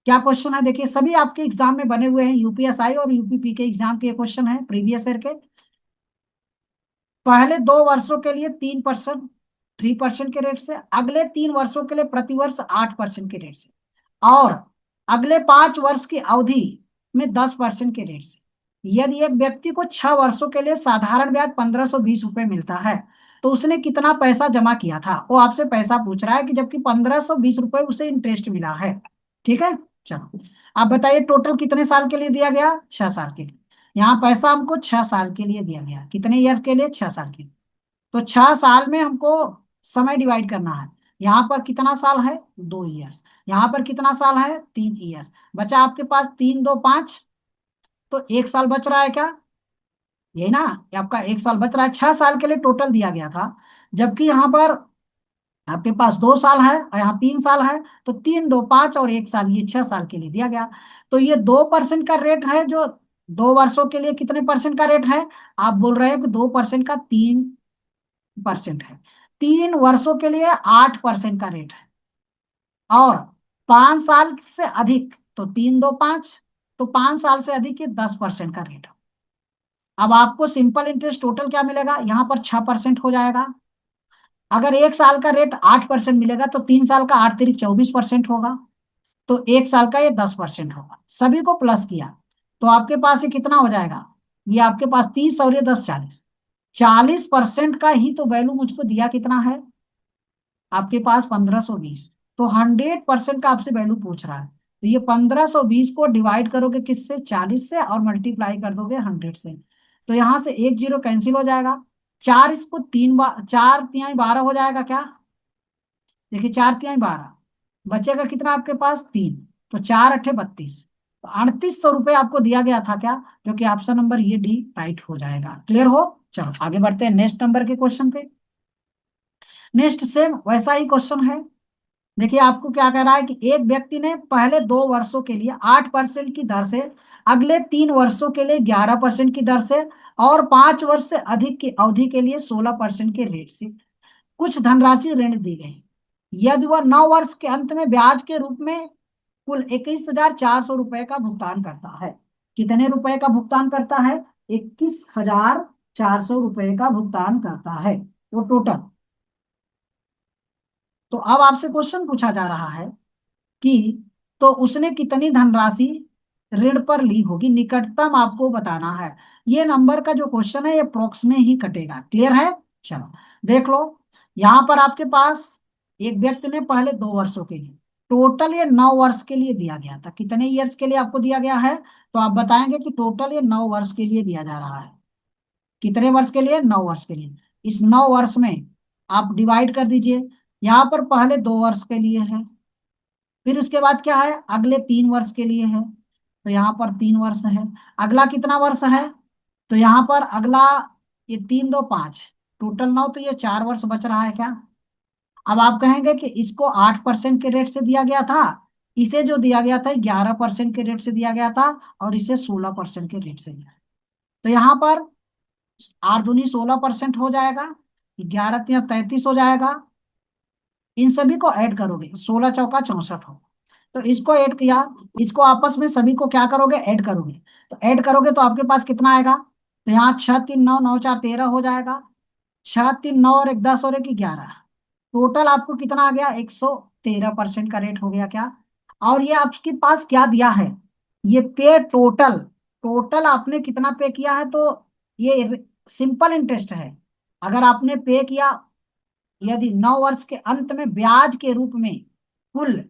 क्या क्वेश्चन है? देखिए सभी आपके एग्जाम में बने हुए हैं, यूपीएसआई और यूपीपी के एग्जाम के क्वेश्चन है प्रीवियस ईयर के। पहले 2 वर्षों के लिए 3%, 3% के रेट से, अगले 3 वर्षों के लिए प्रतिवर्ष 8% के रेट से, और अगले 5 वर्ष की अवधि में 10% के रेट से। यदि एक व्यक्ति को 6 वर्षों के लिए साधारण ब्याज 1520 रुपये मिलता है तो उसने कितना पैसा जमा किया था? वो आपसे पैसा पूछ रहा है कि जबकि 1520 रुपये उसे इंटरेस्ट मिला है। ठीक है, चलो आप बताइए टोटल कितने साल के लिए दिया गया? 6 साल के लिए। यहाँ पैसा हमको 6 साल के लिए दिया गया। कितने ईयर के लिए? 6 साल के लिए। तो 6 साल में हमको समय डिवाइड करना है। यहाँ पर कितना साल है? 2 ईयर्स। यहाँ पर कितना साल है? 3 ईयर्स। बचा आपके पास 3, 2, 5, तो 1 साल बच रहा है क्या? यही ना, ये आपका 1 साल बच रहा है। 6 साल के लिए टोटल दिया गया था, जबकि यहाँ पर आपके पास 2 साल है और यहाँ 3 साल है। तो 3, 2, 5 और 1 साल, ये 6 साल के लिए दिया गया। तो ये 2% का रेट है, जो 2 वर्षों के लिए कितने परसेंट का रेट है? आप बोल रहे हैं कि 2% का 3% है। 3 वर्षों के लिए 8% का रेट है, और 5 साल से अधिक तो 3, 2, 5, तो 5 साल से अधिक ये 10% का रेट है। अब आपको सिंपल इंटरेस्ट टोटल क्या मिलेगा? यहाँ पर 6% हो जाएगा। अगर 1 साल का रेट 8% मिलेगा तो 3 साल का 8×3 = 24% होगा। तो 1 साल का ये 10% होगा। सभी को प्लस किया तो आपके पास ये कितना हो जाएगा? ये आपके पास 30 और ये 10, 40, 40% का ही तो वैल्यू मुझको दिया कितना है? आपके पास 1520। तो 100% का आपसे वैल्यू पूछ रहा है, तो ये 1520 को डिवाइड करोगे किससे? 40 से, और मल्टीप्लाई कर दोगे 100 से। तो यहां से एक जीरो कैंसिल हो जाएगा। 4 इसको 3 बार, 4×3 = 12 हो जाएगा क्या? देखिए 4×3 = 12, बचेगा कितना आपके पास? 3। तो 4×8 = 32। तो 3800 रुपये आपको दिया गया था क्या? जो कि ऑप्शन नंबर ये डी राइट हो जाएगा। क्लियर हो? चलो आगे बढ़ते हैं नेक्स्ट नंबर के क्वेश्चन पे। नेक्स्ट सेम वैसा ही क्वेश्चन है। देखिए आपको क्या कह रहा है कि एक व्यक्ति ने पहले 2 वर्षों के लिए 8% की दर से, अगले 3 वर्षों के लिए 11% की दर से, और 5 वर्ष से अधिक की अवधि के लिए 16% के रेट से कुछ धनराशि ऋण दी गई। यदि वह 9 वर्ष के अंत में ब्याज के रूप में कुल 21,400 रुपए का भुगतान करता है। कितने रुपए का भुगतान करता है? 21,400 रुपए का भुगतान करता है, वो टोटल। तो अब आपसे क्वेश्चन पूछा जा रहा है कि तो उसने कितनी धनराशि ऋण पर ली होगी, निकटतम आपको बताना है। ये नंबर का जो क्वेश्चन है ये प्रोक्स में ही कटेगा। क्लियर है? चलो देख लो, यहां पर आपके पास एक व्यक्ति ने पहले 2 वर्षों के लिए टोटल ये 9 वर्ष के लिए दिया गया था। कितने ईयर्स के लिए आपको दिया गया है? तो आप बताएंगे कि टोटल ये 9 वर्ष के लिए दिया जा रहा है। कितने वर्ष के लिए? 9 वर्ष के लिए। इस 9 वर्ष में आप डिवाइड कर दीजिए। यहाँ पर पहले 2 वर्ष के लिए है, फिर उसके बाद क्या है, अगले 3 वर्ष के लिए है, तो यहाँ पर 3 वर्ष है। अगला कितना वर्ष है? तो यहाँ पर अगला, ये 3 2 5, टोटल 9, तो ये 4 वर्ष बच रहा है क्या? अब आप कहेंगे कि इसको 8% के रेट से दिया गया था, इसे जो दिया गया था 11% के रेट से दिया गया था, और इसे 16% के रेट से दिया। तो यहाँ पर 8 दूनी 16% हो जाएगा, 11 3 33 हो जाएगा। इन सभी को ऐड करोगे, 16 चौका 64 हो। तो इसको ऐड किया, इसको आपस में सभी को क्या करोगे, ऐड करोगे। तो ऐड करोगे तो आपके पास कितना आएगा? तो यहाँ 6 3 9 9 4 13 हो जाएगा। 6 3 9 और 1 10 और 1 11, टोटल आपको कितना आ गया? 113% का रेट हो गया क्या? और ये आपके पास क्या दिया है? ये पे टोटल, टोटल आपने कितना पे किया है, तो ये सिंपल इंटरेस्ट है। अगर आपने पे किया, यदि 9 वर्ष के अंत में ब्याज के रूप में कुल,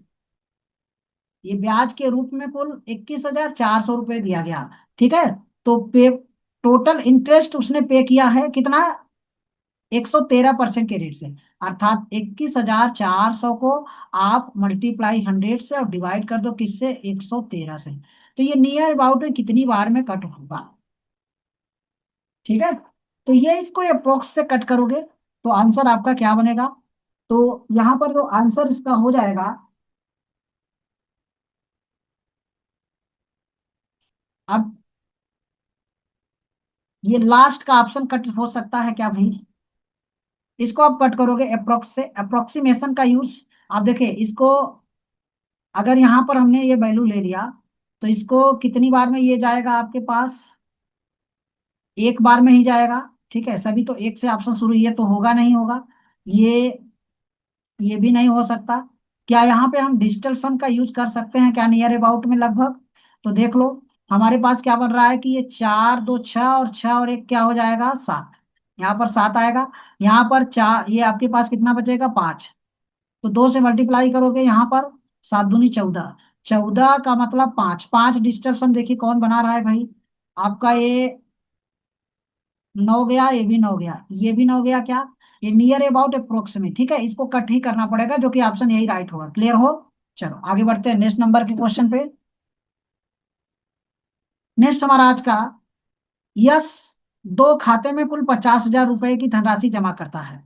ये ब्याज के रूप में कुल 21,400 रुपये दिया गया, ठीक है। तो पे टोटल इंटरेस्ट उसने पे किया है कितना? 113% के रेट से। अर्थात 21,400 को आप मल्टीप्लाई 100 से और डिवाइड कर दो किससे? 113 से। तो ये नियर अबाउट में कितनी बार में कट होगा, ठीक है। तो ये इसको अप्रोक्स से कट करोगे तो आंसर आपका क्या बनेगा? तो यहाँ पर जो आंसर इसका हो जाएगा, अब ये लास्ट का ऑप्शन कट हो सकता है क्या भाई? इसको आप कट करोगे अप्रोक्स से, अप्रोक्सीमेशन का यूज। आप देखिए इसको, अगर यहाँ पर हमने ये वैल्यू ले लिया, तो इसको कितनी बार में ये जाएगा आपके पास? एक बार में ही जाएगा, ठीक है। सभी तो एक से ऑप्शन शुरू, ये तो होगा नहीं होगा, ये ये भी नहीं हो सकता। क्या यहाँ पे हम डिजिटल सम का यूज कर सकते हैं क्या, नियर अबाउट में लगभग? तो देख लो, हमारे पास क्या बन रहा है कि ये 4 2 6 और 6 और 1 क्या हो जाएगा? 7। यहाँ पर 7 आएगा, यहाँ पर 4, ये आपके पास कितना बचेगा? 5। तो 2 से मल्टीप्लाई करोगे यहाँ पर, 7 दूनी 14, 14 का मतलब 5, 5 डिजिटल सम देखिए कौन बना रहा है भाई? आपका ये 9 गया, ये भी 9 गया, ये भी 9 गया क्या? ये नियर अबाउट अप्रोक्सीमेट, ठीक है। इसको कट ही करना पड़ेगा, जो कि ऑप्शन यही राइट होगा। क्लियर हो? चलो आगे बढ़ते हैं नेक्स्ट नंबर के क्वेश्चन पे। नेक्स्ट हमारा आज का, यस दो खाते में कुल 50,000 रुपए की धनराशि जमा करता है,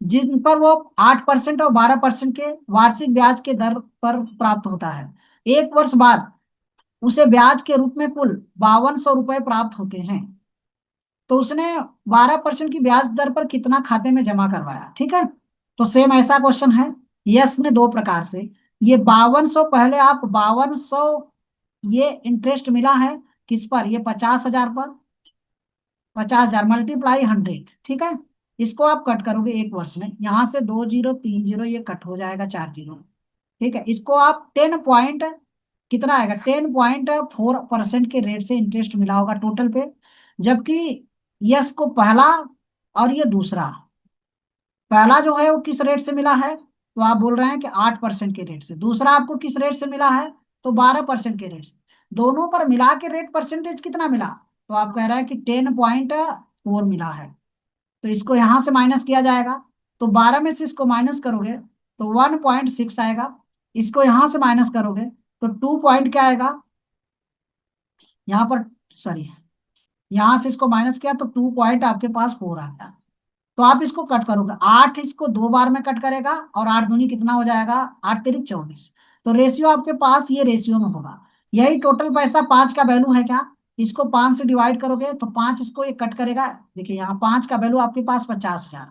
जिन पर वो 8% और 12% के वार्षिक ब्याज के दर पर प्राप्त होता है। 1 वर्ष बाद उसे ब्याज के रूप में कुल 5200 रुपये प्राप्त होते हैं। तो उसने 12% की ब्याज दर पर कितना खाते में जमा करवाया, ठीक है। तो सेम ऐसा क्वेश्चन है, यस में 2 प्रकार से। ये 5200, पहले आप 5200, ये इंटरेस्ट मिला है किस पर? ये 50,000 पर, 50,000 मल्टीप्लाई 100, ठीक है। इसको आप कट करोगे 1 वर्ष में, यहां से 2 0 3 0 ये कट हो जाएगा, 4 0, ठीक है। इसको आप 10 पॉइंट, कितना आएगा? 10.4% के रेट से इंटरेस्ट मिला होगा टोटल पे। जबकि यस को पहला और ये दूसरा, पहला जो है वो किस रेट से मिला है? तो आप बोल रहे हैं कि 8% के रेट से। दूसरा आपको किस रेट से मिला है? तो 12% के रेट से। दोनों पर मिला के रेट परसेंटेज कितना मिला? तो आप कह रहे हैं कि 10.4 मिला है। तो इसको यहां से माइनस किया जाएगा, तो 12 में से इसको माइनस करोगे तो 1.6 आएगा। इसको यहां से माइनस करोगे तो 2 पॉइंट क्या आएगा यहाँ पर, सॉरी, यहां से इसको माइनस किया तो 2.आपके पास 4 आता है। तो आप इसको कट करोगे, 8 इसको 2 बार में कट करेगा, और 8 दूनी कितना हो जाएगा? 8 3 24। तो रेशियो आपके पास ये रेशियो में होगा। यही टोटल पैसा 5 का वैल्यू है क्या? इसको 5 से डिवाइड करोगे तो 5 इसको ये कट करेगा। देखिए यहाँ 5 का वैल्यू आपके पास 50,000,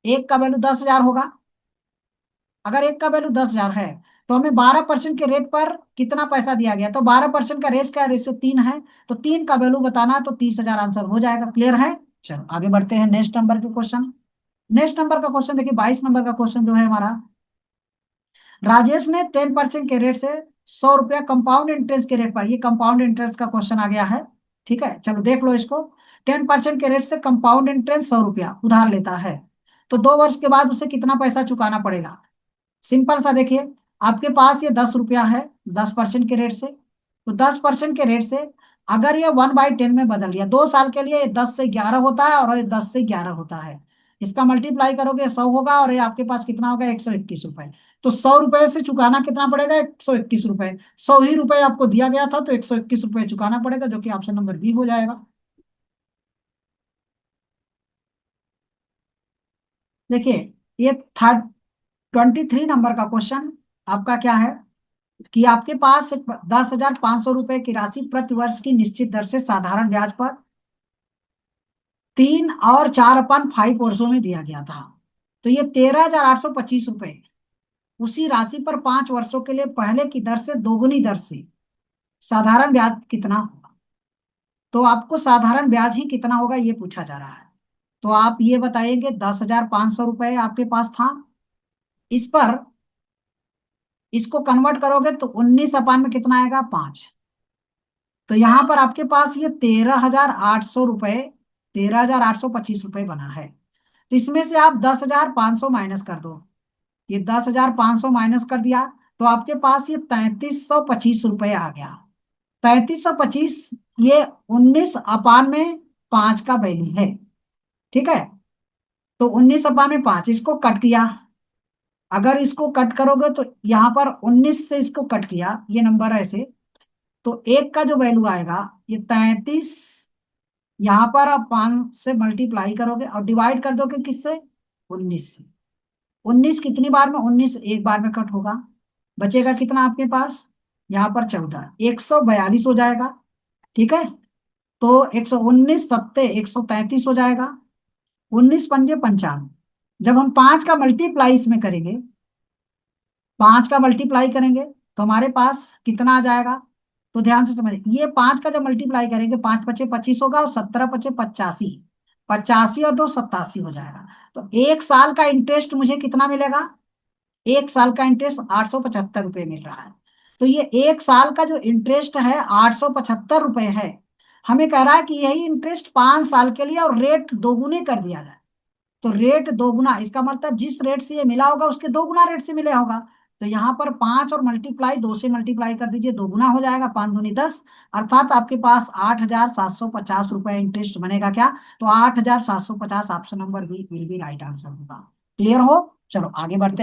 एक का वैल्यू 10,000 होगा। अगर एक का वैल्यू 10,000 है, तो हमें 12% के रेट पर कितना पैसा दिया गया? तो 12% का रेस क्या है? रेशियो 3 है, तो 3 का वैल्यू बताना है, तो 30,000 आंसर हो जाएगा। क्लियर है? चलो आगे बढ़ते हैं नेक्स्ट नंबर के क्वेश्चन। नेक्स्ट नंबर का क्वेश्चन देखिए, 22 नंबर का क्वेश्चन जो है हमारा, राजेश ने 10% के रेट से 100 रुपया कंपाउंड इंटरेस्ट के रेट पर, ये कंपाउंड इंटरेस्ट का क्वेश्चन आ गया है, ठीक है। चलो देख लो इसको, 10% के रेट से कंपाउंड इंटरेस्ट 100 रुपया उधार लेता है, तो 2 वर्ष के बाद उसे कितना पैसा चुकाना पड़ेगा? सिंपल सा देखिए, आपके पास ये 10 रुपया है, 10% के रेट से। तो 10% के रेट से अगर ये 1/10 में बदल गया, 2 साल के लिए ये 10 से 11 होता है और ये 10 से 11 होता है। इसका मल्टीप्लाई करोगे 100 होगा, और ये आपके पास कितना होगा, 121 रुपए। तो 100 रुपए से चुकाना कितना पड़ेगा, 121 रुपए। 100 ही रुपए आपको दिया गया था, तो 121 रुपए चुकाना पड़ेगा, जो कि ऑप्शन नंबर बी हो जाएगा। देखिए, ये 23 नंबर का क्वेश्चन आपका क्या है, कि आपके पास 10,500 रुपए की राशि प्रति वर्ष की निश्चित दर से साधारण ब्याज पर 3 और 4/5 वर्षों में दिया गया था। तो ये 13,825 रुपए उसी राशि पर 5 वर्षों के लिए पहले की दर से दोगुनी दर से साधारण ब्याज कितना होगा। तो आपको साधारण ब्याज ही कितना होगा ये पूछा जा रहा है। तो आप ये बताइएंगे, 10,500 रुपए आपके पास था, इस पर इसको कन्वर्ट करोगे तो 19 में कितना आएगा, 5। तो यहाँ पर आपके पास ये 13,800 रुपये, 13,825 रुपये बना है। तो इसमें से आप 10,500 माइनस कर दो। ये 10,500 माइनस कर दिया, तो आपके पास ये 3,325 रुपये आ गया। 3,325, ये 19/5 का वैल्यू है। ठीक है। तो 19/5 इसको कट किया। अगर इसको कट करोगे तो यहाँ पर 19 से इसको कट किया, ये नंबर ऐसे, तो एक का जो वैल्यू आएगा, ये 33। यहाँ पर आप 5 से मल्टीप्लाई करोगे और डिवाइड कर दोगे किससे, 19 से। 19 कितनी बार में, 19 एक बार में कट होगा। बचेगा कितना आपके पास, यहाँ पर 14, 142 हो जाएगा। ठीक है। तो 119 सत्ते 133 हो जाएगा। 19 पंजे 55। जब हम 5 का मल्टीप्लाई इसमें करेंगे, 5 का मल्टीप्लाई करेंगे, तो हमारे पास कितना आ जाएगा। तो ध्यान से समझ, ये 5 का जब मल्टीप्लाई करेंगे, 5 × 5 = 25 होगा, और 17 × 5 = 85। 85 और 2 87 हो जाएगा। तो 1 साल का इंटरेस्ट मुझे कितना मिलेगा, 1 साल का इंटरेस्ट 875 रुपये मिल रहा है। तो ये 1 साल का जो इंटरेस्ट है 875 रुपये है। हमें कह रहा है कि यही इंटरेस्ट 5 साल के लिए, और रेट दोगुने कर दिया जाए। तो रेट दोगुना, इसका मतलब जिस रेट से ये मिला होगा उसके 2 गुना रेट से मिला होगा। तो यहाँ पर 5 और मल्टीप्लाई 2 से मल्टीप्लाई कर दीजिए, 2 गुना हो जाएगा, 5 दूनी 10। अर्थात आपके पास 8,750 रुपये इंटरेस्ट बनेगा क्या, तो 8,750 option number B will be right answer होगा। क्लियर हो, चलो आगे बढ़ते हैं।